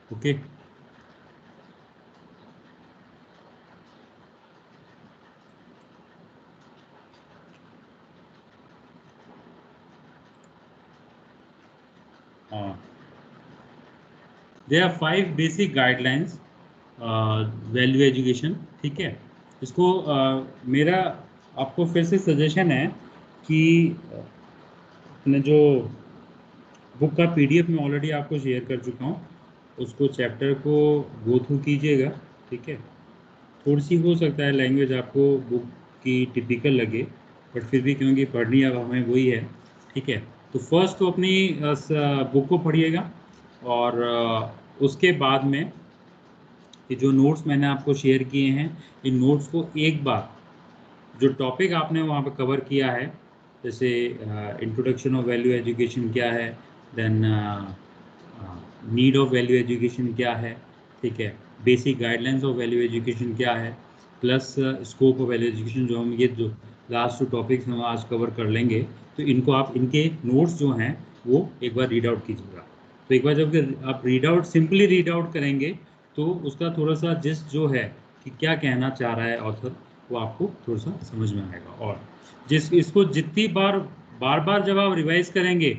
Okay. हाँ, there are 5 basic guidelines value education. ठीक है, इसको मेरा आपको फिर से सजेशन है कि अपने जो बुक का पीडीएफ मैं ऑलरेडी आपको शेयर कर चुका हूँ, उसको चैप्टर को गो थ्रू कीजिएगा। ठीक है, थोड़ी सी हो सकता है लैंग्वेज आपको बुक की टिपिकल लगे, बट फिर भी क्योंकि पढ़नी अब हमें वही है। ठीक है, तो फर्स्ट तो अपनी बुक को पढ़िएगा, और उसके बाद में ये जो नोट्स मैंने आपको शेयर किए हैं, इन नोट्स को एक बार जो टॉपिक आपने वहाँ पे कवर किया है, जैसे इंट्रोडक्शन ऑफ वैल्यू एजुकेशन क्या है, then need of value education क्या है, ठीक है, basic guidelines of value education क्या है, plus scope of value education, जो हम ये जो लास्ट 2 टॉपिक्स हम आज कवर कर लेंगे, तो इनको आप इनके नोट्स जो हैं वो एक बार रीड आउट कीजिएगा। तो एक बार जब आप read out simply read out करेंगे, तो उसका थोड़ा सा जिस्ट जो है कि क्या कहना चाह रहा है ऑथर, वो आपको थोड़ा सा समझ में आएगा। और जिस इसको जितनी बार बार जब आप रिवाइज करेंगे,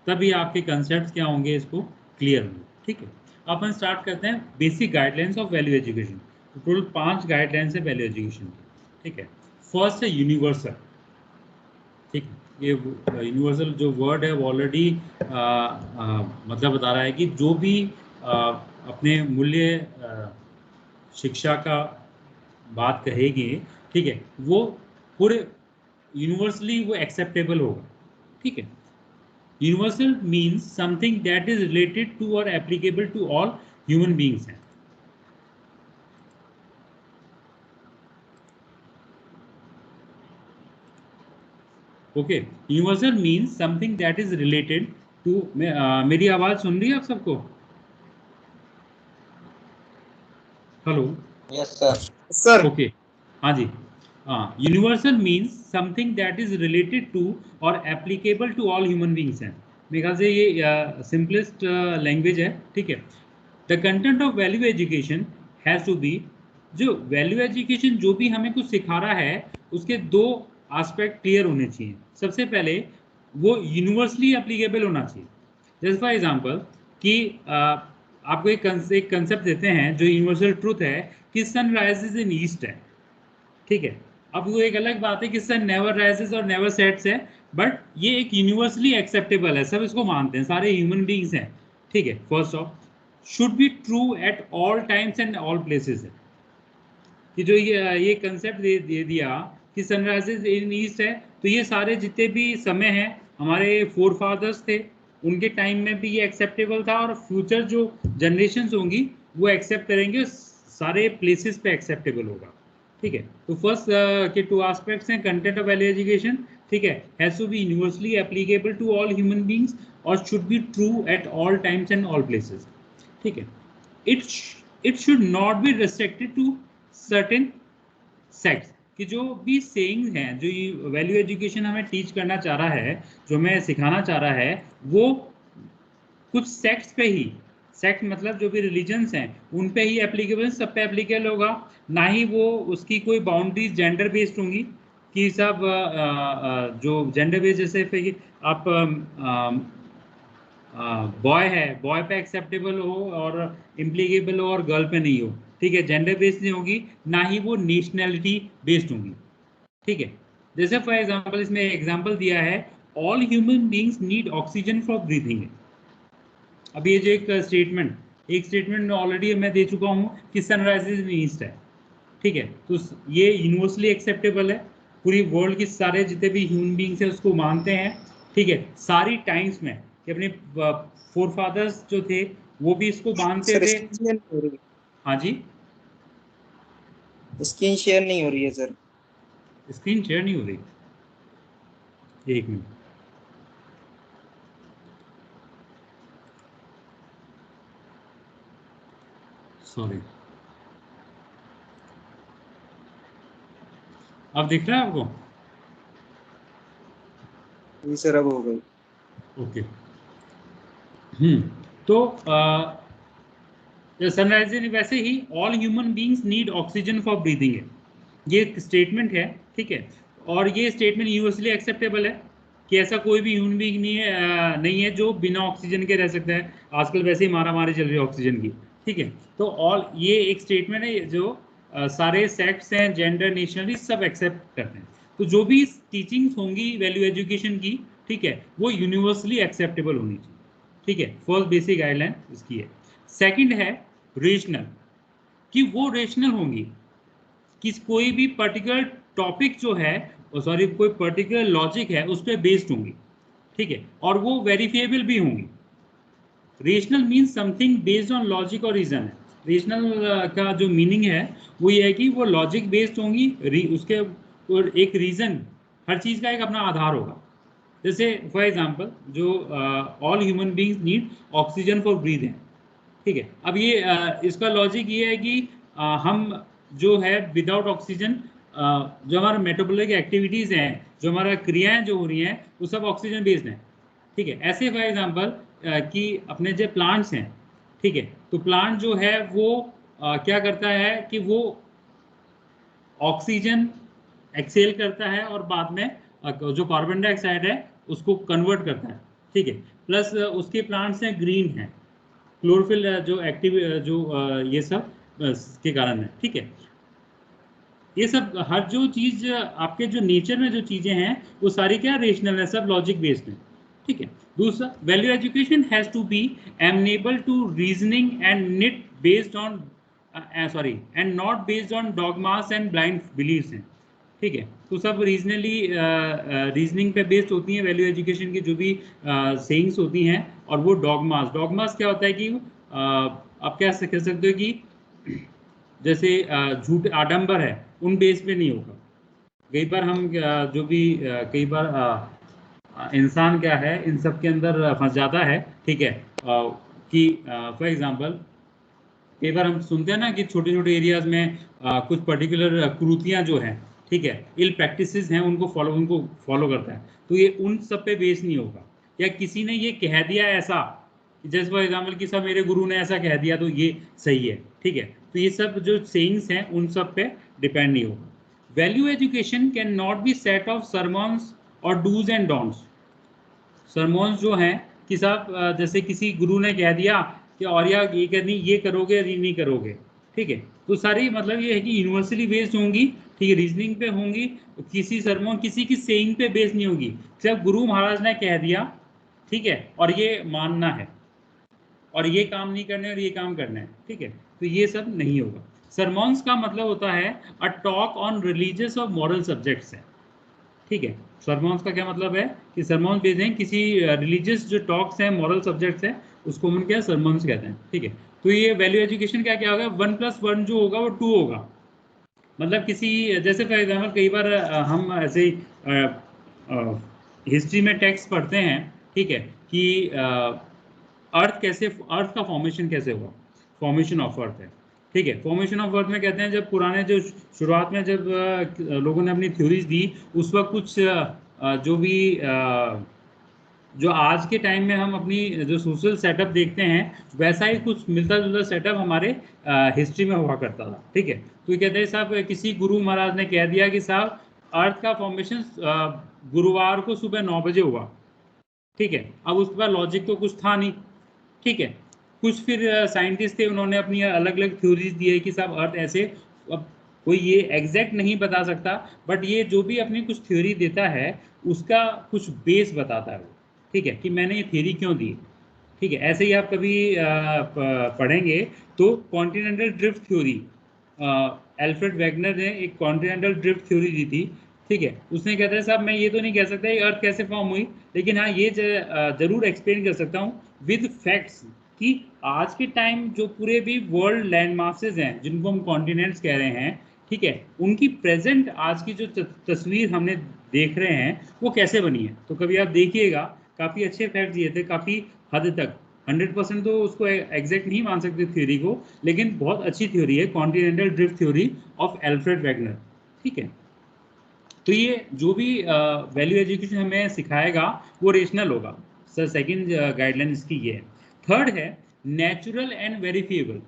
तभी आपके कंसेप्ट क्या होंगे, इसको क्लियर होंगे। ठीक है, अपन स्टार्ट करते हैं basic guidelines of value education. तो टोटल 5 गाइडलाइंस है वैल्यू एजुकेशन की। ठीक है, फर्स्ट है यूनिवर्सल। ठीक है, ये यूनिवर्सल जो वर्ड है वो ऑलरेडी मतलब बता रहा है कि जो भी अपने मूल्य शिक्षा का बात कहेगी, ठीक है, वो पूरे यूनिवर्सली वो एक्सेप्टेबल होगा। ठीक है, universal means something that is related to और applicable to all human beings हैं। Okay, universal means something that is related to, मेरी आवाज सुन रही है आप सबको? Hello? Yes sir. Sir okay, हाँ जी। हाँ, universal means something that is related to और applicable to all human beings हैं। मेरे ख्याल से ये सिंपलेस्ट लैंग्वेज है। ठीक है, the content of value education has to be, जो वैल्यू एजुकेशन जो भी हमें कुछ सिखा रहा है, उसके 2 एस्पेक्ट क्लियर होने चाहिए। सबसे पहले वो यूनिवर्सली एप्लीकेबल होना चाहिए। जैसे फॉर एग्जांपल कि आपको एक कंसेप्ट देते हैं जो यूनिवर्सल ट्रूथ है कि सन राइजेज इन ईस्ट है। ठीक है, अब वो एक अलग बात है कि सन नेवर राइजेस और नेवर सेट्स है, बट ये एक यूनिवर्सली एक्सेप्टेबल है, सब इसको मानते हैं, सारे ह्यूमन बींग्स हैं। ठीक है, first of should be true at all times and all places है, कि जो ये कंसेप्ट दे दिया कि सनराइजेज इन ईस्ट है, तो ये सारे जितने भी समय हैं हमारे फोर फादर्स थे, उनके टाइम में भी ये एक्सेप्टेबल था, और फ्यूचर जो जनरेशन्स होंगी वो एक्सेप्ट करेंगे, सारे प्लेसेस पे एक्सेप्टेबल होगा। ठीक है, तो फर्स्ट के 2 एस्पेक्ट्स हैं कंटेंट ऑफ वैल्यू एजुकेशन। ठीक है, has to be universally applicable to all human beings और should be true at all times and all places. ठीक है, it should not be restricted to certain sects, कि जो भी saying हैं, जो ये वैल्यू एजुकेशन हमें टीच करना चाह रहा है, जो हमें सिखाना चाह रहा है, वो कुछ सेक्ट्स पे ही, सेक्ट मतलब जो भी रिलीजन्स हैं उन पे ही एप्लीकेबल, सब पे एप्लीकेबल होगा, ना ही वो उसकी कोई बाउंड्रीज जेंडर बेस्ड होंगी कि सब जो जेंडर बेस्ड, जैसे फिर आप बॉय है, बॉय पे एक्सेप्टेबल हो और इम्प्लीकेबल हो, और गर्ल पे नहीं हो। ठीक है, जेंडर बेस्ड नहीं होगी, ना ही वो नेशनैलिटी बेस्ड होंगी। ठीक है, जैसे फॉर एग्जांपल इसमें एग्जांपल दिया है, all human beings need oxygen for breathing. अब ये जो एक स्टेटमेंट में ऑलरेडी मैं दे चुका हूँ कि सनराइजेज इन ईस्ट है। ठीक है, तो ये यूनिवर्सली एक्सेप्टेबल है, पूरी वर्ल्ड की सारे जितने भी ह्यूमन बींग्स हैं उसको मानते हैं। ठीक है, सारी टाइम्स में कि अपने फोर फादर्स जो थे वो भी इसको मानते सर थे। स्क्रीन नहीं हो रही, हाँ जी, स्क्रीन शेयर नहीं हो रही है सर। स्क्रीन शेयर नहीं हो रही, एक मिनट। सॉरी, अब दिख रहा है आपको? जी सर, अब हो गई। ओके। तो सनराइज वैसे ही all human beings need oxygen for breathing है, ये एक स्टेटमेंट है, ठीक है। और ये स्टेटमेंट यूनिवर्सली एक्सेप्टेबल है कि ऐसा कोई भी ह्यूमन बींग नहीं है जो बिना ऑक्सीजन के रह सकता है। आजकल वैसे ही मारा मारी चल रही है ऑक्सीजन की, ठीक है। तो ऑल ये एक स्टेटमेंट है जो सारे सेक्ट्स हैं, जेंडर, नेशनलिटी सब एक्सेप्ट करते हैं। तो जो भी टीचिंग्स होंगी वैल्यू एजुकेशन की, ठीक है, वो यूनिवर्सली एक्सेप्टेबल होनी चाहिए, ठीक है। फर्स्ट बेसिक गाइडलाइन इसकी है। सेकंड है रेशनल, कि वो रेशनल होंगी कि कोई भी पर्टिकुलर टॉपिक जो है, सॉरी कोई पर्टिकुलर लॉजिक है उस पर बेस्ड होंगी, ठीक है, और वो वेरीफिएबल भी होंगी। Rational means something based on logic और रीजन है। रेशनल का जो मीनिंग है वो ये है कि वो लॉजिक बेस्ड होंगी, उसके और एक रीजन, हर चीज़ का एक अपना आधार होगा। जैसे फॉर एग्जांपल जो all human beings need oxygen for breathe है, ठीक है। अब ये इसका लॉजिक ये है कि हम जो है विदाउट ऑक्सीजन जो हमारा मेटाबॉलिक एक्टिविटीज़ हैं, जो हमारा क्रियाएं जो हो रही हैं, वो सब ऑक्सीजन बेस्ड हैं, ठीक है। ऐसे फॉर एग्जांपल कि अपने जो प्लांट्स हैं, ठीक है, तो प्लांट जो है वो क्या करता है कि वो ऑक्सीजन एक्सेल करता है और बाद में जो कार्बन डाइऑक्साइड है उसको कन्वर्ट करता है, ठीक है। प्लस उसके प्लांट्स हैं ग्रीन हैं, क्लोरोफिल जो एक्टिव जो ये सब के कारण है, ठीक है। ये सब हर जो चीज आपके जो नेचर में जो चीजें हैं वो सारी क्या रेशनल है, सब लॉजिक बेस्ड है, ठीक है। दूसरा, value education has to be amenable to reasoning and knit based on sorry and not based on dogmas and blind believes हैं, ठीक है। तो सब रीजनिंग पे बेस्ड होती हैं वैल्यू एजुकेशन की जो भी सेइंग्स होती हैं। और वो डॉगमास, डॉगमास क्या होता है कि आप क्या कह सकते हो कि जैसे झूठ आडंबर है उन बेस पे नहीं होगा। कई बार हम जो भी कई बार इंसान क्या है इन सब के अंदर फंस जाता है, ठीक है। कि फॉर एग्जांपल कई बार हम सुनते हैं ना कि छोटे छोटे एरियाज में कुछ पर्टिकुलर कुरीतियां जो हैं, ठीक है, इल प्रैक्टिसेस हैं, उनको फॉलो करता है। तो ये उन सब पे बेस नहीं होगा। या किसी ने ये कह दिया ऐसा, जैसे फॉर एग्जाम्पल कि सब मेरे गुरु ने ऐसा कह दिया तो ये सही है, ठीक है। तो ये सब जो सेइंग्स हैं उन सब पे डिपेंड नहीं होगा। Value education can not be set of sermons और डूज एंड डोंट्स। सरमॉन्स जो हैं कि साहब जैसे किसी गुरु ने कह दिया कि और यार ये करनी, ये करोगे या नहीं करोगे, ठीक है। तो सारी मतलब ये है कि यूनिवर्सली बेस्ड होंगी, ठीक है, रीजनिंग पे होंगी, किसी सरमॉन किसी की सेइंग पे बेस्ड नहीं होगी। सिर्फ गुरु महाराज ने कह दिया, ठीक है, और ये मानना है और ये काम नहीं करना है और ये काम करना है, ठीक है, तो ये सब नहीं होगा। सरमॉन्स का मतलब होता है अ टॉक ऑन रिलीजियस और मॉरल सब्जेक्ट्स है, ठीक है। सरमॉन्स का क्या मतलब है कि सरमॉन्स बेस्ड हैं किसी रिलीजियस जो टॉक्स हैं, मॉरल सब्जेक्ट्स हैं, उसको हम क्या सरमॉन्स कहते हैं, ठीक है। तो ये वैल्यू एजुकेशन क्या क्या होगा, 1+1 जो होगा वो 2 होगा। मतलब किसी जैसे फॉर एग्जाम्पल कई बार हम ऐसे हिस्ट्री में टेक्स्ट पढ़ते हैं, ठीक है, कि अर्थ का फॉर्मेशन कैसे हुआ, फॉर्मेशन ऑफ अर्थ है, ठीक है। फॉर्मेशन ऑफ अर्थ में कहते हैं जब पुराने जो शुरुआत में जब लोगों ने अपनी थ्योरीज दी, उस वक्त कुछ जो भी जो आज के टाइम में हम अपनी जो सोशल सेटअप देखते हैं वैसा ही कुछ मिलता जुलता सेटअप हमारे हिस्ट्री में हुआ करता था, ठीक है। तो ये कहते हैं साहब किसी गुरु महाराज ने कह दिया कि साहब अर्थ का फॉर्मेशन गुरुवार को सुबह 9 बजे हुआ, ठीक है। अब उसके बाद लॉजिक तो कुछ था नहीं, ठीक है। कुछ फिर साइंटिस्ट थे, उन्होंने अपनी अलग अलग थ्योरीज दी है कि साहब अर्थ ऐसे। अब कोई ये एग्जैक्ट नहीं बता सकता, बट ये जो भी अपनी कुछ थ्योरी देता है उसका कुछ बेस बताता है वो, ठीक है, कि मैंने ये थ्योरी क्यों दी, ठीक है। ऐसे ही आप कभी पढ़ेंगे तो continental drift theory, Alfred Wagner ने एक कॉन्टिनेंटल ड्रिफ्ट थ्योरी दी थी, ठीक है। उसने कहता है साहब मैं ये तो नहीं कह सकता अर्थ कैसे फॉर्म हुई, लेकिन हाँ ये जरूर एक्सप्लेन कर सकता हूँ विद फैक्ट्स कि आज के टाइम जो पूरे भी वर्ल्ड लैंड मासेज हैं जिनको हम कॉन्टिनेंट्स कह रहे हैं, ठीक है, उनकी प्रेजेंट आज की जो तस्वीर हमने देख रहे हैं वो कैसे बनी है। तो कभी आप देखिएगा काफ़ी अच्छे फैक्ट्स दिए थे, काफ़ी हद तक 100% तो उसको एग्जैक्ट नहीं मान सकते थ्योरी को, लेकिन बहुत अच्छी थ्योरी है continental drift theory of Alfred Wagner, ठीक है। तो ये जो भी वैल्यू एजुकेशन हमें सिखाएगा वो रेशनल होगा। सर सेकंड गाइडलाइन इसकी ये है। थर्ड है नेचुरल एंड वेरीफिएबल।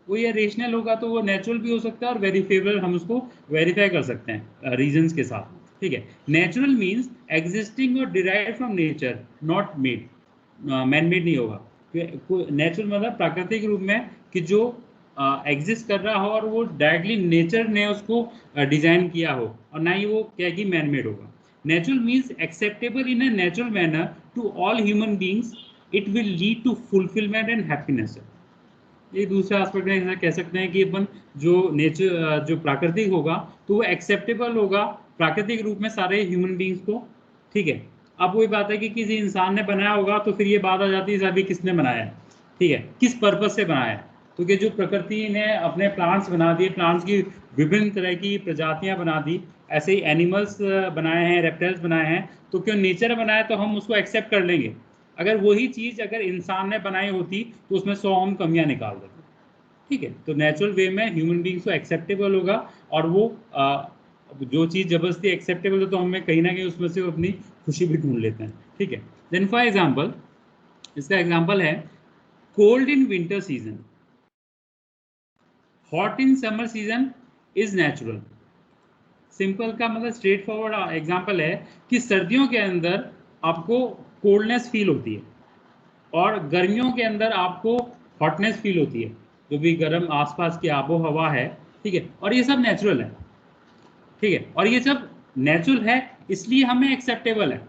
वो ये रेशनल होगा तो वो नेचुरल भी हो सकता है और वेरीफेबल हम उसको वेरीफाई कर सकते हैं रीजंस के साथ, ठीक है। नेचुरल मीन्स एग्जिस्टिंग और derive from nature, not made, man made नहीं होगा। नेचुरल मतलब प्राकृतिक रूप में कि जो एग्जिस्ट कर रहा हो और वो डायरेक्टली नेचर ने उसको डिजाइन किया हो, और ना ही वो क्या कि मैन मेड होगा। Natural means acceptable in a natural manner to all human beings, it will lead to fulfilment and happiness. ये दूसरा एस्पेक्ट में ऐसा कह सकते हैं कि अपन जो नेचर जो प्राकृतिक होगा तो वो एक्सेप्टेबल होगा प्राकृतिक रूप में सारे ह्यूमन बींग्स को, ठीक है। अब वही बात है कि किसी इंसान ने बनाया होगा तो फिर ये बात आ जाती है अभी किसने बनाया है, ठीक है, किस पर्पज से बनाया है। तो कि जो प्रकृति ने अपने प्लांट्स बना दिए, प्लांट्स की विभिन्न तरह की प्रजातियां बना दी, ऐसे ही एनिमल्स बनाए हैं, रेप्टाइल्स बनाए हैं, तो क्यों नेचर बनाया तो हम उसको एक्सेप्ट कर लेंगे। अगर वही चीज अगर इंसान ने बनाई होती तो उसमें 100 हम कमियां निकाल देते, ठीक है। तो नेचुरल वे में ह्यूमन बींग्स को एक्सेप्टेबल होगा, और वो जो चीज जबरदस्ती एक्सेप्टेबल है तो हमें कहीं ना कहीं उसमें से अपनी खुशी भी ढूंढ लेते हैं, ठीक है। देन फॉर एग्जाम्पल, इसका एग्जाम्पल है cold in winter season, hot in summer season is natural. Simple का मतलब स्ट्रेट फॉरवर्ड एग्जाम्पल है कि सर्दियों के अंदर आपको कोल्डनेस फील होती है और गर्मियों के अंदर आपको हॉटनेस फील होती है, जो भी गर्म आसपास की आबो हवा है, ठीक है। और ये सब नेचुरल है, ठीक है, और ये सब नेचुरल है इसलिए हमें एक्सेप्टेबल है।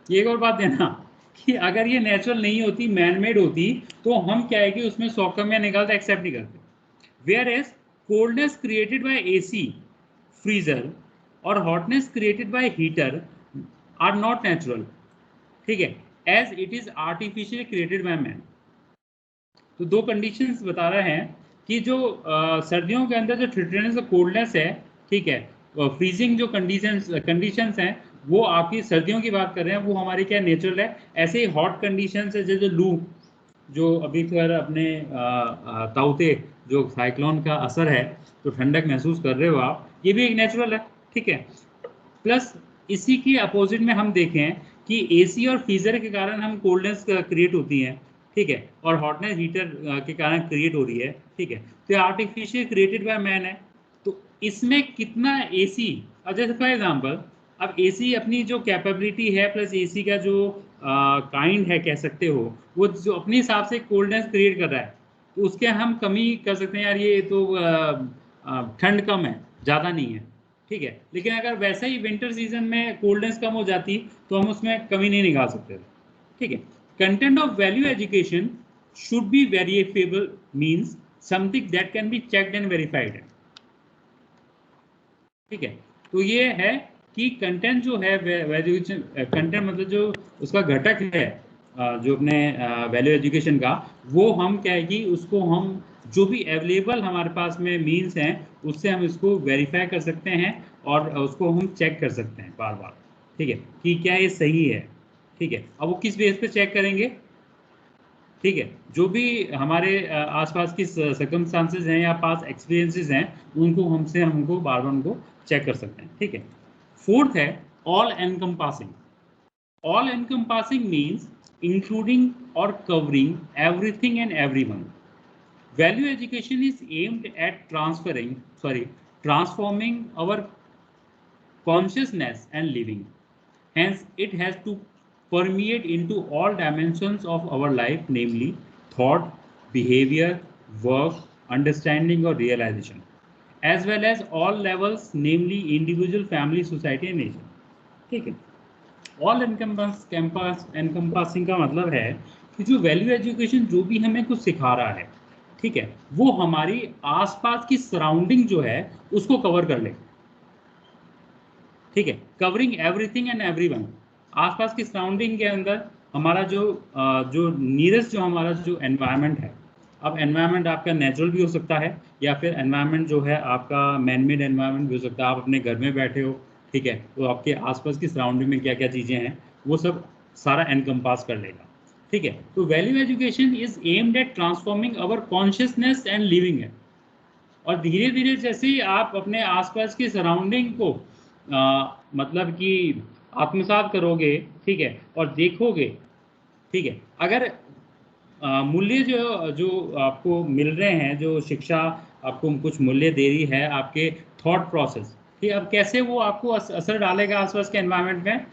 ये एक और बात देना कि अगर ये नेचुरल नहीं होती, मैन मेड होती, तो हम क्या है कि उसमें 100 कमियां निकालते, एक्सेप्ट नहीं करते। Whereas coldness created by AC, freezer और hotness created by heater are not natural, ठीक है, as it is artificially created by man. तो दो कंडीशंस बता रहे हैं कि जो सर्दियों के अंदर जो थ्रिटनेस कोल्डनेस है, ठीक है, फ्रीजिंग जो कंडीशंस हैं वो आपकी सर्दियों की बात कर रहे हैं, वो हमारी क्या नेचुरल है। ऐसे ही हॉट कंडीशंस है जैसे लू, जो अभी फिर अपने ताउते जो साइक्लोन का असर है, तो ठंडक महसूस कर रहे हो आप, ये भी एक नेचुरल है, ठीक है। प्लस इसी के अपोजिट में हम देखें कि एसी और फ्रीजर के कारण हम कोल्डनेस क्रिएट होती है, ठीक है, और हॉटनेस हीटर के कारण क्रिएट हो रही है, ठीक है। तो ये आर्टिफिशियल क्रिएटेड बाय मैन है। तो इसमें कितना एसी, जैसे फॉर एग्जांपल अब एसी अपनी जो कैपेबिलिटी है प्लस एसी का जो काइंड है कह सकते हो, वो जो अपने हिसाब से कोल्डनेस क्रिएट कर रहा है, तो उसके हम कमी कर सकते हैं यार ये तो ठंड कम है, ज़्यादा नहीं है, ठीक है। लेकिन अगर वैसे ही विंटर सीजन में कोल्डनेस कम हो जाती तो हम उसमें कमी नहीं निकाल सकते थे, ठीक है। Content of value education should be variable, means something that can be checked and verified, ठीक है। तो ये है कि कंटेंट जो है वैल्यूएशन, कंटेंट मतलब जो उसका घटक है जो अपने वैल्यू एजुकेशन का, वो हम क्या है कि उसको हम जो भी अवेलेबल हमारे पास में मीन्स हैं उससे हम इसको वेरीफाई कर सकते हैं और उसको हम चेक कर सकते हैं बार बार, ठीक है, कि क्या ये सही है, ठीक है। अब वो किस बेस पे चेक करेंगे, ठीक है, जो भी हमारे आसपास की सर्कमस्टांसेस हैं या पास एक्सपीरियंसेस हैं उनको हमको बार बार उनको चेक कर सकते हैं, ठीक है। फोर्थ है all encompassing. All encompassing means including और covering everything and everyone. Value education is aimed at transforming our consciousness and living. Hence, it has to permeate into all dimensions of our life, namely thought, behavior, work, understanding or realization, as well as all levels, namely individual, family, society and nation. ठीक है। All encompassing का मतलब है कि जो value education जो भी हमें कुछ सिखा रहा है, ठीक है, वो हमारी आसपास की सराउंडिंग जो है उसको कवर कर ले, ठीक है, कवरिंग एवरीथिंग एंड एवरीवन। आसपास की सराउंडिंग के अंदर हमारा जो नियरेस्ट जो हमारा जो एनवायरनमेंट है, अब एनवायरनमेंट आपका नेचुरल भी हो सकता है या फिर एनवायरनमेंट जो है आपका मैन मेड एनवायरनमेंट भी हो सकता है। आप अपने घर में बैठे हो, ठीक है, तो आपके आसपास की सराउंडिंग में क्या क्या चीज़ें हैं वो सब सारा एनकम्पास कर लेगा, ठीक है। तो value education is aimed at transforming our consciousness and living है। और धीरे धीरे जैसे ही आप अपने आसपास की सराउंडिंग को मतलब कि आत्मसात करोगे, ठीक है, और देखोगे, ठीक है, अगर मूल्य जो जो आपको मिल रहे हैं, जो शिक्षा आपको कुछ मूल्य दे रही है आपके थॉट प्रोसेस, कि अब कैसे वो आपको असर डालेगा आसपास के एनवायरनमेंट में,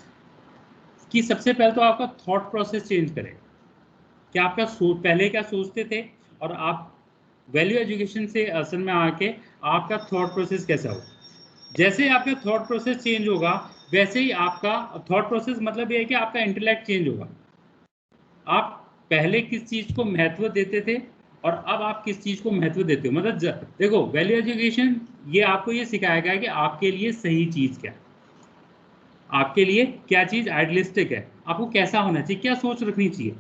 कि सबसे पहले तो आपका थॉट प्रोसेस चेंज करेगा कि आपका पहले क्या सोचते थे और आप वैल्यू एजुकेशन से असल में आके आपका थॉट प्रोसेस कैसा हो। जैसे आपका थॉट प्रोसेस चेंज होगा वैसे ही आपका थॉट प्रोसेस मतलब ये है कि आपका इंटेलेक्ट चेंज होगा। आप पहले किस चीज को महत्व देते थे और अब आप किस चीज को महत्व देते हो। मतलब देखो, वैल्यू एजुकेशन ये आपको ये सिखाएगा कि आपके लिए सही चीज क्या है, आपके लिए क्या चीज आइडियलिस्टिक है, आपको कैसा होना चाहिए, क्या सोच रखनी चाहिए।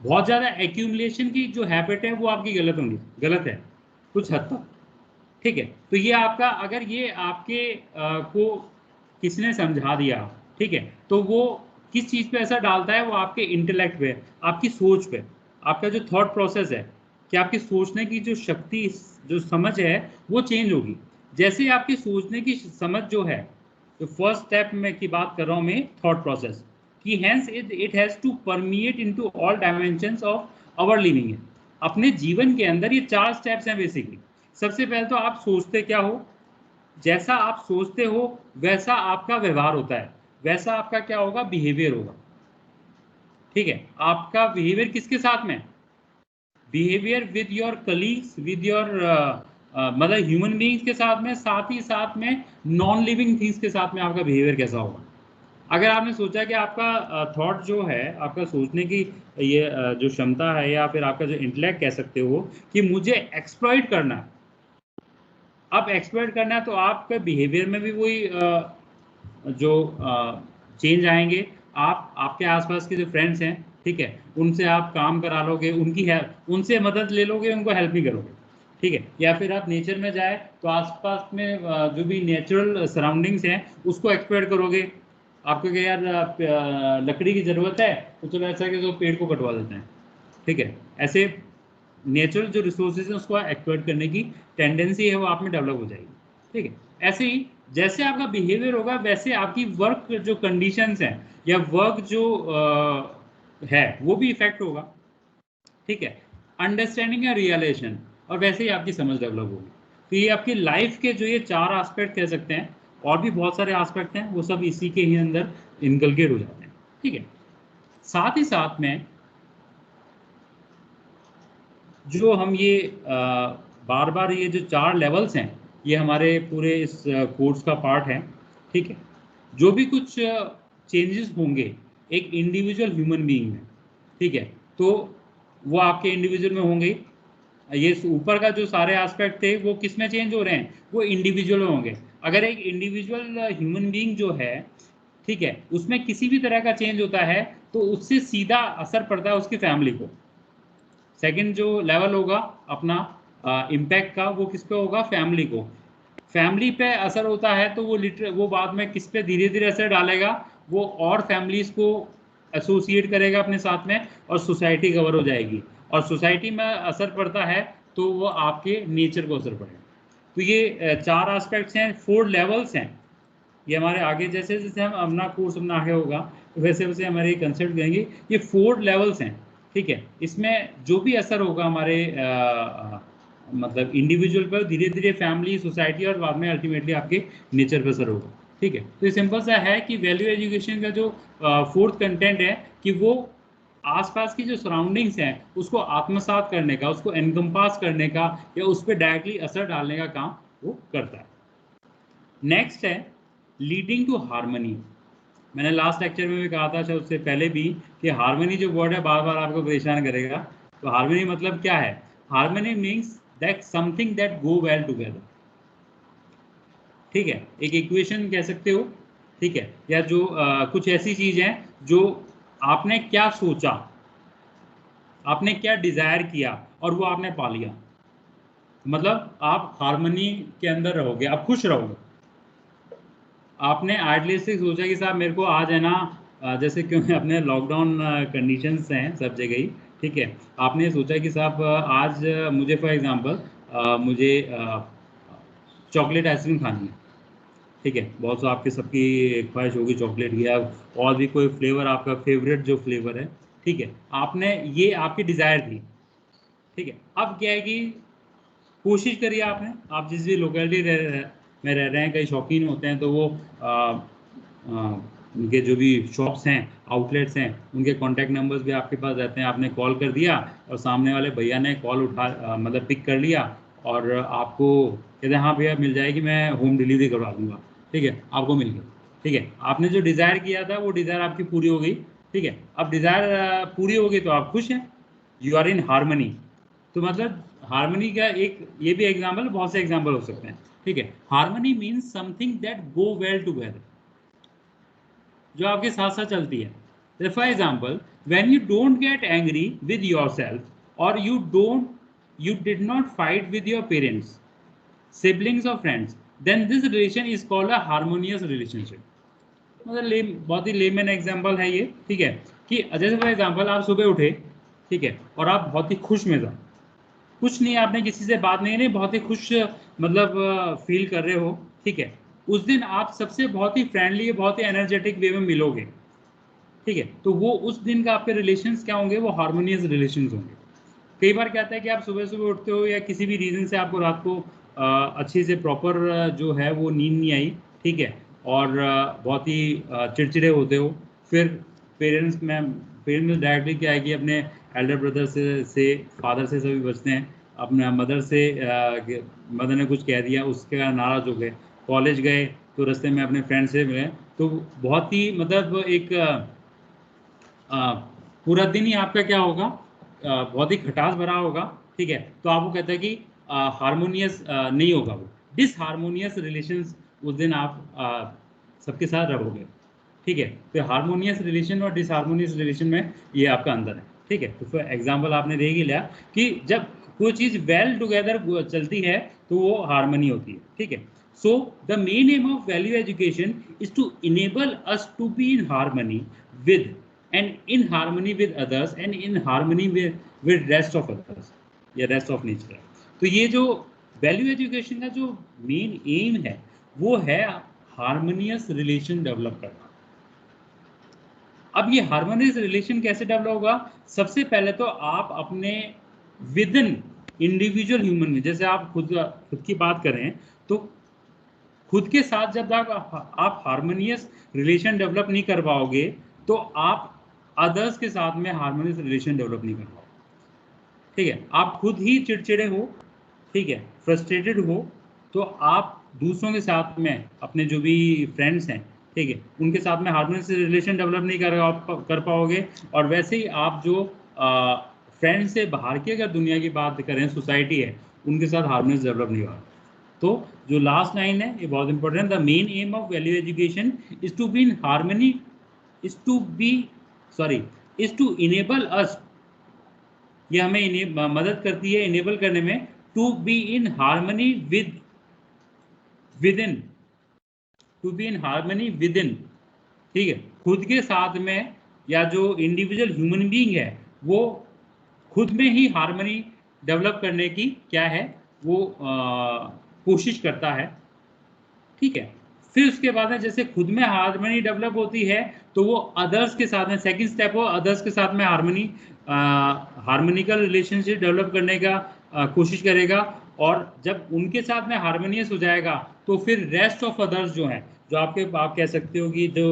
बहुत ज्यादा एक्यूमुलेशन की जो हैबिट है वो आपकी गलत है कुछ हद तक। ठीक है, तो ये आपका, अगर ये आपके को किसी ने समझा दिया, ठीक है, तो वो किस चीज पे असर डालता है, वो आपके इंटेलेक्ट पे, आपकी सोच पे, आपका जो थॉट प्रोसेस है, कि आपकी सोचने की जो शक्ति, जो समझ है वो चेंज होगी। जैसे ही आपकी सोचने की समझ जो है, तो फर्स्ट स्टेप में की बात कर रहा हूं मैं, थॉट प्रोसेस कि hence it has to permeate into all dimensions of our living. अपने जीवन के अंदर ये 4 स्टेप्स हैं बेसिकली। सबसे पहले तो आप सोचते क्या हो, जैसा आप सोचते हो वैसा आपका व्यवहार होता है, वैसा आपका क्या होगा, बिहेवियर होगा। ठीक है, आपका बिहेवियर किसके साथ में, behaviour with your colleagues, with your मतलब ह्यूमन बींग्स के साथ में, साथ ही साथ में नॉन लिविंग थिंग्स के साथ में आपका बिहेवियर कैसा होगा। अगर आपने सोचा कि आपका थॉट जो है, आपका सोचने की ये जो क्षमता है, या फिर आपका जो इंटेलेक्ट कह सकते हो, कि मुझे एक्सप्लॉइट करना है, अब एक्सप्लॉइट करना है, तो आपके बिहेवियर में भी वही जो चेंज आएंगे। आप आपके आसपास के जो फ्रेंड्स हैं, ठीक है, उनसे आप काम करा लोगे, उनकी हेल्प, उनसे मदद ले लोगे, उनको हेल्प नहीं करोगे। ठीक है, या फिर आप नेचर में जाए तो आसपास में जो भी नेचुरल सराउंडिंग्स हैं उसको एक्सप्लॉइट करोगे। आपको क्या यार लकड़ी की ज़रूरत है, तो चलो ऐसा कि तो पेड़ को कटवा देते हैं। ठीक है, ऐसे नेचुरल जो रिसोर्सेज हैं उसको एक्सप्लॉइट करने की टेंडेंसी है वो आप में डेवलप हो जाएगी। ठीक है, ऐसे ही जैसे आपका बिहेवियर होगा वैसे आपकी वर्क जो कंडीशंस हैं या वर्क जो है वो भी इफेक्ट होगा। ठीक है, अंडरस्टैंडिंग या रियलाइजेशन, और वैसे ही आपकी समझ डेवलप होगी। तो ये आपकी लाइफ के जो ये 4 एस्पेक्ट कह सकते हैं, और भी बहुत सारे एस्पेक्ट हैं, वो सब इसी के ही अंदर इनकलकेट हो जाते हैं। ठीक है, साथ ही साथ में जो हम ये बार बार ये जो 4 लेवल्स हैं, ये हमारे पूरे इस कोर्स का पार्ट है। ठीक है, जो भी कुछ चेंजेस होंगे एक इंडिविजुअल ह्यूमन बीइंग में, ठीक है, तो वो आपके इंडिविजुअल में होंगे। ये ऊपर का जो सारे एस्पेक्ट थे वो किस में चेंज हो रहे हैं, वो इंडिविजुअल में होंगे। अगर एक इंडिविजुअल ह्यूमन बीइंग जो है, ठीक है, उसमें किसी भी तरह का चेंज होता है तो उससे सीधा असर पड़ता है उसकी फैमिली को। सेकंड जो लेवल होगा अपना इम्पैक्ट का, वो किस पे होगा, फैमिली को। फैमिली पे असर होता है तो वो बाद में किस पे धीरे धीरे असर डालेगा, वो और फैमिलीज को एसोसिएट करेगा अपने साथ में, और सोसाइटी कवर हो जाएगी। और सोसाइटी में असर पड़ता है तो वो आपके नेचर को असर पड़ेगा। तो ये 4 एस्पेक्ट्स हैं, 4 लेवल्स हैं। ये हमारे आगे जैसे जैसे हम अपना कोर्स अपना आगे होगा वैसे वैसे हमारे कंसेप्ट करेंगे। ये 4 लेवल्स हैं। ठीक है, इसमें जो भी असर होगा हमारे मतलब इंडिविजुअल पर, धीरे धीरे फैमिली, सोसाइटी, और बाद में अल्टीमेटली आपके नेचर पर असर होगा। ठीक है, तो ये सिंपल सा है कि वैल्यू एजुकेशन का जो 4th कंटेंट है, कि वो आसपास की जो सराउंडिंग्स हैं उसको आत्मसात करने का, उसको एनकम्पास करने का, या उस पर डायरेक्टली असर डालने का काम वो करता है। नेक्स्ट है लीडिंग टू हार्मनी। मैंने लास्ट लेक्चर में भी कहा था, शायद उससे पहले भी, कि हार्मनी जो वर्ड है बार बार आपको परेशान करेगा। तो हार्मनी मतलब क्या है, harmony means that something that go well together. ठीक है, एक इक्वेशन कह सकते हो। ठीक है, या जो कुछ ऐसी चीज है जो आपने क्या सोचा, आपने क्या डिजायर किया और वो आपने पा लिया, मतलब आप हार्मनी के अंदर रहोगे, आप खुश रहोगे। आपने आइडियलिस्टिक सोचा कि साहब मेरे को आज है ना, जैसे क्योंकि अपने लॉकडाउन कंडीशंस हैं सब जगह ही। ठीक है, आपने सोचा कि साहब आज मुझे फॉर एग्जांपल मुझे चॉकलेट आइसक्रीम खानी है। ठीक है, बहुत सा आपके सबकी ख्वाहिश होगी चॉकलेट की, या और भी कोई फ्लेवर आपका फेवरेट जो फ्लेवर है। ठीक है, आपने ये आपकी डिजायर थी, ठीक है। अब क्या है कि कोशिश करिए आपने, आप जिस भी लोकेलिटी में रह रहे हैं, कई शौकीन होते हैं तो वो उनके जो भी शॉप्स हैं, आउटलेट्स हैं, उनके कॉन्टैक्ट नंबर्स भी आपके पास रहते हैं। आपने कॉल कर दिया और सामने वाले भैया ने कॉल उठा मतलब पिक कर लिया और आपको कहते हैं हाँ भैया मिल जाएगी, मैं होम डिलीवरी करवा दूंगा, ठीक है, आपको मिल गया, ठीक है। आपने जो डिज़ायर किया था वो डिज़ायर आपकी पूरी हो गई, ठीक है। अब डिज़ायर पूरी हो गई तो आप खुश हैं, यू आर इन हारमनी। तो मतलब हारमनी का एक ये भी एग्जाम्पल, बहुत से एग्जाम्पल हो सकते हैं, ठीक है। Harmony means something that go well together, जो आपके साथ साथ चलती है। For example, when you don't get angry with yourself और you did not fight with your parents, siblings और friends, then this relation is called a harmonious relationship. मतलब बहुत ही लेमन एग्जाम्पल है ये, ठीक है। कि जैसे फॉर एग्जाम्पल आप सुबह उठे, ठीक है, और आप बहुत ही खुश मिजाज, कुछ नहीं, आपने किसी से बात नहीं, बहुत ही खुश मतलब फील कर रहे हो, ठीक है। उस दिन आप सबसे बहुत ही फ्रेंडली, बहुत ही एनर्जेटिक वे में मिलोगे, ठीक है। तो वो उस दिन का आपके रिलेशंस क्या होंगे, वो हार्मोनियस रिलेशंस होंगे। कई बार क्या होता है कि आप सुबह सुबह उठते हो या किसी भी रीज़न से आपको रात को अच्छे से प्रॉपर जो है वो नींद नहीं आई, ठीक है, और बहुत ही चिड़चिड़े होते हो, फिर पेरेंट्स में डायरेक्टली क्या है कि अपने एल्डर ब्रदर से फादर से सभी बचते हैं, अपना मदर से मदर ने कुछ कह दिया उसके कारण नाराज़ हो गए, कॉलेज गए तो रास्ते में अपने फ्रेंड से मिले, तो बहुत ही मतलब एक पूरा दिन ही आपका क्या होगा, बहुत ही खटास भरा होगा, ठीक है। तो आपको कहता है कि हारमोनियस नहीं होगा, वो डिसहारमोनियस रिलेशंस उस दिन आप सबके साथ रहोगे, ठीक है। तो हारमोनियस रिलेशन और डिसहारमोनियस रिलेशन में ये आपका अंदर है, ठीक है। तो फॉर एग्जाम्पल आपने देख ही लिया कि जब कोई चीज़ वेल टुगेदर चलती है तो वो हारमोनी होती है, ठीक है। So the main aim of value education is to enable us to be in harmony with and in harmony with others and in harmony with rest of others या rest of nature। तो ये जो value education का जो main M है वो है harmonious relation develop करना। अब ये हार्मोनियस रिलेशन कैसे डेवलप होगा, सबसे पहले तो आप अपने विद इन इंडिविजुअल ह्यूमन में, जैसे आप खुद की बात करें तो खुद के साथ जब आप हार्मोनियस रिलेशन डेवलप नहीं कर पाओगे तो आप अदर्स के साथ में हार्मोनियस रिलेशन डेवलप नहीं कर पाओगे, ठीक है। आप खुद ही चिड़चिड़े हो, ठीक है, फ्रस्ट्रेटेड हो, तो आप दूसरों के साथ में अपने जो भी फ्रेंड्स हैं, ठीक है, उनके साथ में हार्मोनियस रिलेशन डेवलप नहीं कर पाओगे। और वैसे ही आप जो फ्रेंड से बाहर की अगर दुनिया की बात करें, सोसाइटी है, उनके साथ हार्मोनियस डेवलप नहीं होगा। तो जो लास्ट लाइन है ये बहुत important, the main aim of value education is to be in harmony, is to be sorry is to enable us, ये हमें मदद करती है इनेबल करने में, to be in harmony with in, to be in harmony with in, ठीक है, खुद के साथ में, या जो इंडिविजुअल ह्यूमन बीइंग है वो खुद में ही हार्मनी डेवलप करने की क्या है वो कोशिश करता है, ठीक है। फिर उसके बाद में जैसे खुद में हार्मनी डेवलप होती है तो वो अदर्स के साथ में, सेकंड स्टेप हो अदर्स के साथ में हार्मोनिकल रिलेशनशिप डेवलप करने का कोशिश करेगा। और जब उनके साथ में हार्मोनियस हो जाएगा तो फिर रेस्ट ऑफ अदर्स जो हैं, जो आप कह सकते हो कि जो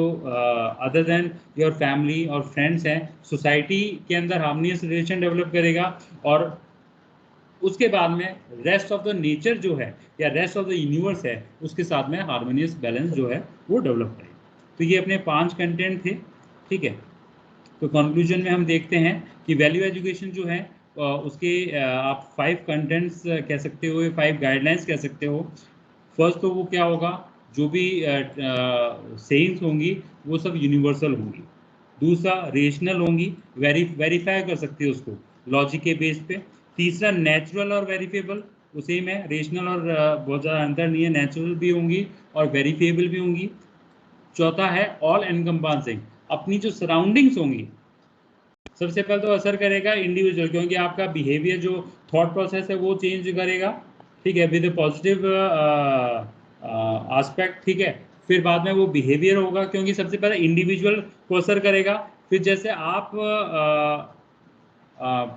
अदर देन योर फैमिली और फ्रेंड्स हैं, सोसाइटी के अंदर हार्मोनियस रिलेशन डेवलप करेगा। और उसके बाद में रेस्ट ऑफ द नेचर जो है या रेस्ट ऑफ द यूनिवर्स है उसके साथ में हार्मोनियस बैलेंस जो है वो डेवलप करें। तो ये अपने 5 कंटेंट थे, ठीक है। तो कंक्लूजन में हम देखते हैं कि वैल्यू एजुकेशन जो है उसके आप 5 कंटेंट्स कह सकते हो, 5 गाइडलाइंस कह सकते हो। फर्स्ट तो वो क्या होगा, जो भी सेइंग्स होंगी वो सब यूनिवर्सल होंगी। दूसरा रेशनल होंगी, वेरीफाई कर सकते हो उसको लॉजिक के बेस पे। तीसरा नेचुरल और वेरीफेबल, वो सेम है, रेशनल और बहुत ज़्यादा अंतर नहीं है, नेचुरल भी होंगी और वेरीफेबल भी होंगी। चौथा है ऑल एनकम्पासिंग, अपनी जो सराउंडिंग्स होंगी, सबसे पहले तो असर करेगा इंडिविजुअल, क्योंकि आपका बिहेवियर जो थॉट प्रोसेस है वो चेंज करेगा, ठीक है, विद पॉजिटिव एस्पेक्ट, ठीक है। फिर बाद में वो बिहेवियर होगा, क्योंकि सबसे पहले इंडिविजुअल को असर करेगा, फिर जैसे आप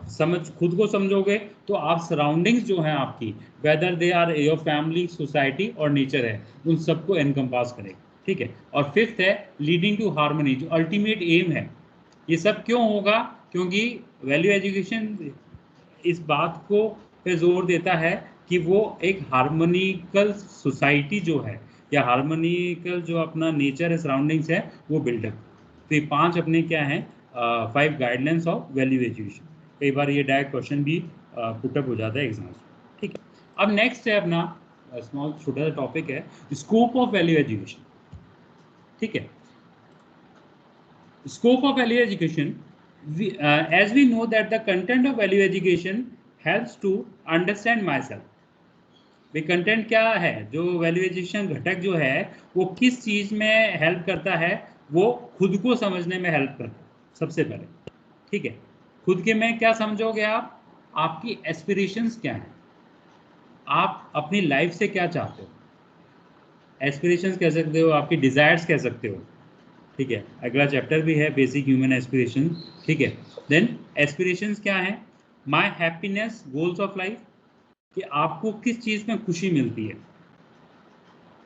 समझ खुद को समझोगे तो आप सराउंडिंग्स जो हैं आपकी, whether they are your family, society और नेचर है, उन सबको एनकम्पास करेगा, ठीक है। और फिफ्थ है लीडिंग टू हार्मनी, जो अल्टीमेट एम है। ये सब क्यों होगा? क्योंकि वैल्यू एजुकेशन इस बात को पे जोर देता है कि वो एक हार्मोनिकल सोसाइटी जो है, या हार्मोनिकल जो अपना नेचर है, सराउंडिंग्स है, वो बिल्डअप। तो ये 5 अपने क्या हैं, 5 गाइडलाइंस ऑफ वैल्यू एजुकेशन। कई बार ये डायरेक्ट क्वेश्चन भी पुटअप हो जाता है एग्जाम्स में, ठीक है। अब नेक्स्ट है अपना स्मॉल छोटा सा टॉपिक है, स्कोप ऑफ वैल्यू एजुकेशन, ठीक है। Scope of value education, as we know that the content of value education helps to understand myself. Way content क्या है, जो वैल्यू एजुकेशन घटक जो है वो किस चीज में हेल्प करता है, वो खुद को समझने में हेल्प करता है सबसे पहले, ठीक है। खुद के में क्या समझोगे आप, आपकी एस्पिरेशंस क्या हैं, आप अपनी लाइफ से क्या चाहते हो। एस्पिरेशंस कह सकते हो, आपकी डिजायर्स कह सकते हो, ठीक है। अगला चैप्टर भी है बेसिक ह्यूमन एस्पिरेशन, ठीक है। देन एस्पिरेशंस क्या है, my happiness, goals of life, कि आपको किस चीज़ में खुशी मिलती है,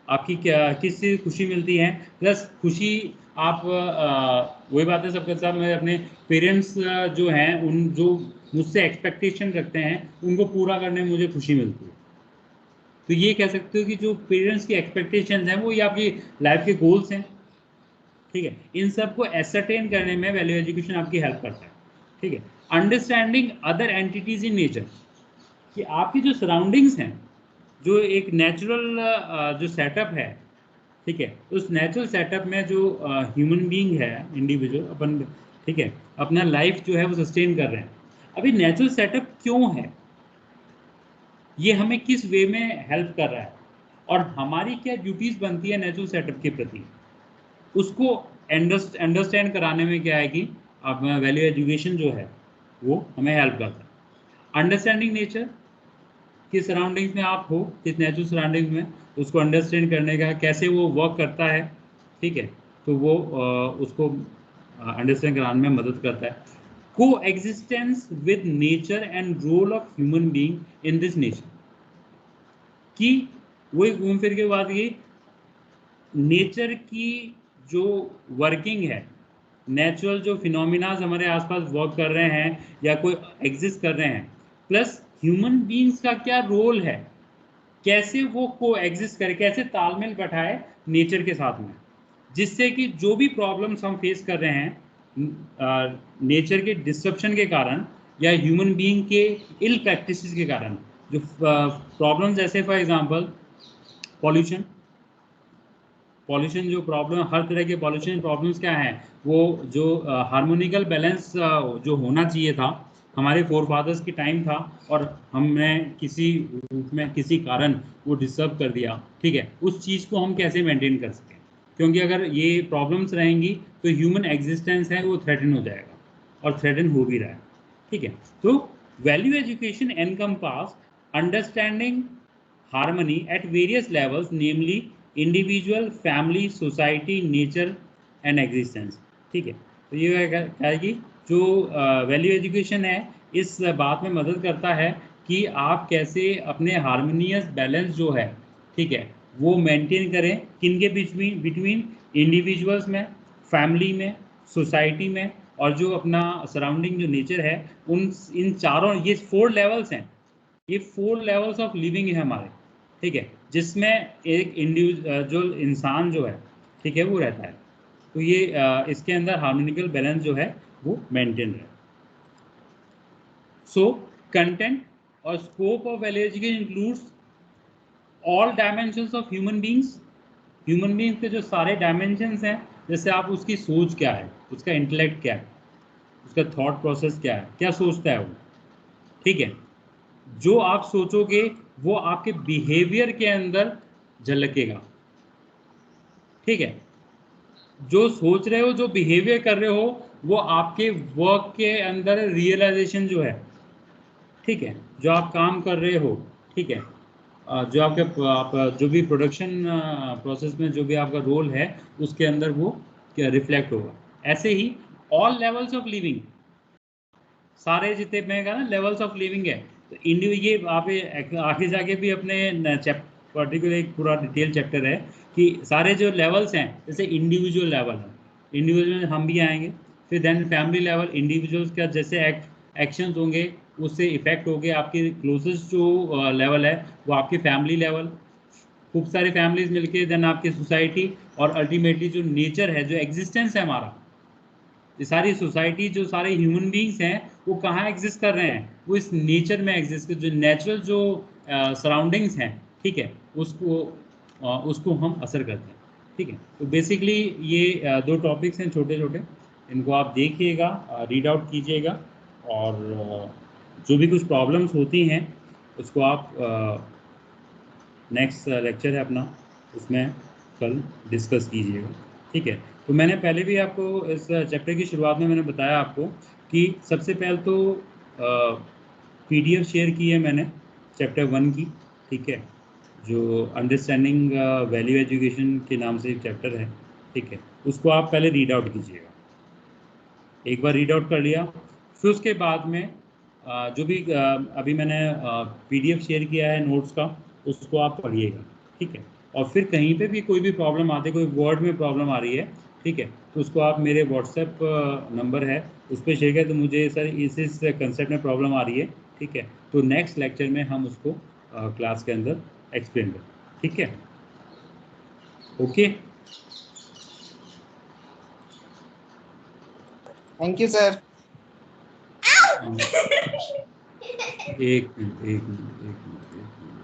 आपकी क्या किस चीज़ खुशी मिलती है। प्लस खुशी आप वही बात है सबके साथ, मैं अपने पेरेंट्स जो हैं, उन जो मुझसे एक्सपेक्टेशन रखते हैं, उनको पूरा करने में मुझे खुशी मिलती है। तो ये कह सकते हो कि जो पेरेंट्स की एक्सपेक्टेशन हैं वो ये आपकी लाइफ के गोल्स हैं, ठीक है। इन सब को एसरटेन करने में वैल्यू एजुकेशन आपकी हेल्प करता है, ठीक है। Understanding other entities in nature, कि आपकी जो सराउंडिंग्स हैं, जो एक नेचुरल जो सेटअप है, ठीक है, उस नेचुरल सेटअप में जो ह्यूमन बीइंग है, इंडिविजुअल अपन, ठीक है, अपना लाइफ जो है वो सस्टेन कर रहे हैं। अभी नेचुरल सेटअप क्यों है, ये हमें किस वे में हेल्प कर रहा है, और हमारी क्या ड्यूटीज बनती है नेचुरल सेटअप के प्रति, उसको अंडरस्टैंड कराने में क्या है कि अब वैल्यू एजुकेशन जो है वो हमें हेल्प करता है। अंडरस्टैंडिंग नेचर, किस सराउंडिंग्स में आप हो, किस नेचुरल सराउंडिंग्स में, उसको अंडरस्टैंड करने का, कैसे वो वर्क करता है, ठीक है, तो वो उसको अंडरस्टैंड कराने में मदद करता है। Coexistence with nature and role of human being in this nature, कि वही घूम फिर के बाद ये नेचर की जो वर्किंग है, नेचुरल जो फिनोमिनाज हमारे आसपास वर्क कर रहे हैं या कोई एग्जिस्ट कर रहे हैं, प्लस ह्यूमन बीइंग्स का क्या रोल है, कैसे वो को एग्जिस्ट करे, कैसे तालमेल बैठाए नेचर के साथ में, जिससे कि जो भी प्रॉब्लम्स हम फेस कर रहे हैं नेचर के डिस्ट्रप्शन के कारण या ह्यूमन बीइंग के इल प्रैक्टिसेस के कारण, जो प्रॉब्लम्स जैसे फॉर एग्जांपल पॉल्यूशन, जो प्रॉब्लम, हर तरह के पॉल्यूशन प्रॉब्लम्स क्या हैं, वो जो हार्मोनिकल बैलेंस जो होना चाहिए था हमारे फोरफादर्स की टाइम था, और हमने किसी रूप में किसी कारण वो डिस्टर्ब कर दिया, ठीक है, उस चीज़ को हम कैसे मेंटेन कर सकें, क्योंकि अगर ये प्रॉब्लम्स रहेंगी तो ह्यूमन एग्जिस्टेंस है वो थ्रेटन हो जाएगा, और थ्रेटन हो भी रहा है, ठीक है। तो value education encompass understanding harmony at various levels, namely individual, family, society, nature and existence, ठीक है। तो ये क्या है कि जो वैल्यू एजुकेशन है इस बात में मदद करता है कि आप कैसे अपने हार्मोनियस बैलेंस जो है, ठीक है, वो मेंटेन करें, किन के बीच में, बिटवीन इंडिविजुअल्स में, फैमिली में, सोसाइटी में, और जो अपना सराउंडिंग जो नेचर है, उन इन चारों, ये 4 लेवल्स हैं, ये 4 लेवल्स ऑफ लिविंग है हमारे, ठीक है, जिसमें एक इंडिविजुअल इंसान जो है, ठीक है, वो रहता है। तो ये इसके अंदर हार्मोनिकल बैलेंस जो है वो मेंटेन है। सो कंटेंट और scope of value education includes all dimensions of human beings, human beings के जो सारे डायमेंशंस हैं, जैसे आप उसकी सोच क्या है, उसका इंटेलेक्ट क्या है, उसका थॉट प्रोसेस क्या है, क्या सोचता है वो, ठीक है, जो आप सोचोगे वो आपके बिहेवियर के अंदर झलकेगा, ठीक है, जो सोच रहे हो, जो बिहेवियर कर रहे हो, वो आपके वर्क के अंदर रियलाइजेशन जो है, ठीक है, जो आप काम कर रहे हो, ठीक है, जो आपके आप जो भी प्रोडक्शन प्रोसेस में जो भी आपका रोल है उसके अंदर वो रिफ्लेक्ट होगा। ऐसे ही ऑल लेवल्स ऑफ लिविंग, सारे जितने मैं कहा ना लेवल्स ऑफ लिविंग है, तो ये आप आगे जाके भी अपने पर्टिकुलर एक पूरा डिटेल चैप्टर है कि सारे जो लेवल्स हैं, जैसे इंडिविजुअल लेवल है, इंडिविजुअल हम भी आएंगे, फिर देन फैमिली लेवल, इंडिविजुअल्स का जैसे एक्शंस होंगे उससे इफेक्ट होंगे, आपके क्लोजेस्ट जो लेवल है वो आपकी फैमिली लेवल, खूब सारी फैमिलीज मिलके देन आपकी सोसाइटी, और अल्टीमेटली जो नेचर है, जो एग्जिस्टेंस है हमारा, ये सारी सोसाइटी, जो सारे ह्यूमन बींग्स हैं वो कहाँ एग्जिस्ट कर रहे हैं, वो इस नेचर में एग्जिस्ट कर, जो नेचुरल जो सराउंडिंग्स हैं, ठीक है, उसको हम असर करते हैं, ठीक है। तो बेसिकली ये दो टॉपिक्स हैं छोटे छोटे, इनको आप देखिएगा, रीड आउट कीजिएगा, और जो भी कुछ प्रॉब्लम्स होती हैं उसको आप नेक्स्ट लेक्चर है अपना, उसमें कल डिस्कस कीजिएगा, ठीक है। तो मैंने पहले भी आपको इस चैप्टर की शुरुआत में मैंने बताया आपको कि सबसे पहले तो PDF शेयर की है मैंने चैप्टर 1 की, ठीक है, जो अंडरस्टैंडिंग वैल्यू एजुकेशन के नाम से एक चैप्टर है, ठीक है, उसको आप पहले रीड आउट कीजिएगा। एक बार रीड आउट कर लिया, फिर उसके बाद में जो भी अभी मैंने PDF शेयर किया है नोट्स का, उसको आप पढ़िएगा, ठीक है। और फिर कहीं पे भी कोई भी प्रॉब्लम आती है, कोई वर्ड में प्रॉब्लम आ रही है, ठीक है, तो उसको आप मेरे व्हाट्सएप नंबर है उस पर शेयर करें, तो मुझे सर इस कंसेप्ट में प्रॉब्लम आ रही है, ठीक है, तो नेक्स्ट लेक्चर में हम उसको क्लास के अंदर एक्सप्लेन करें, ठीक है, ओके। Thank you sir. एक मिनट, एक मिनट, एक मिनट, एक मिनट।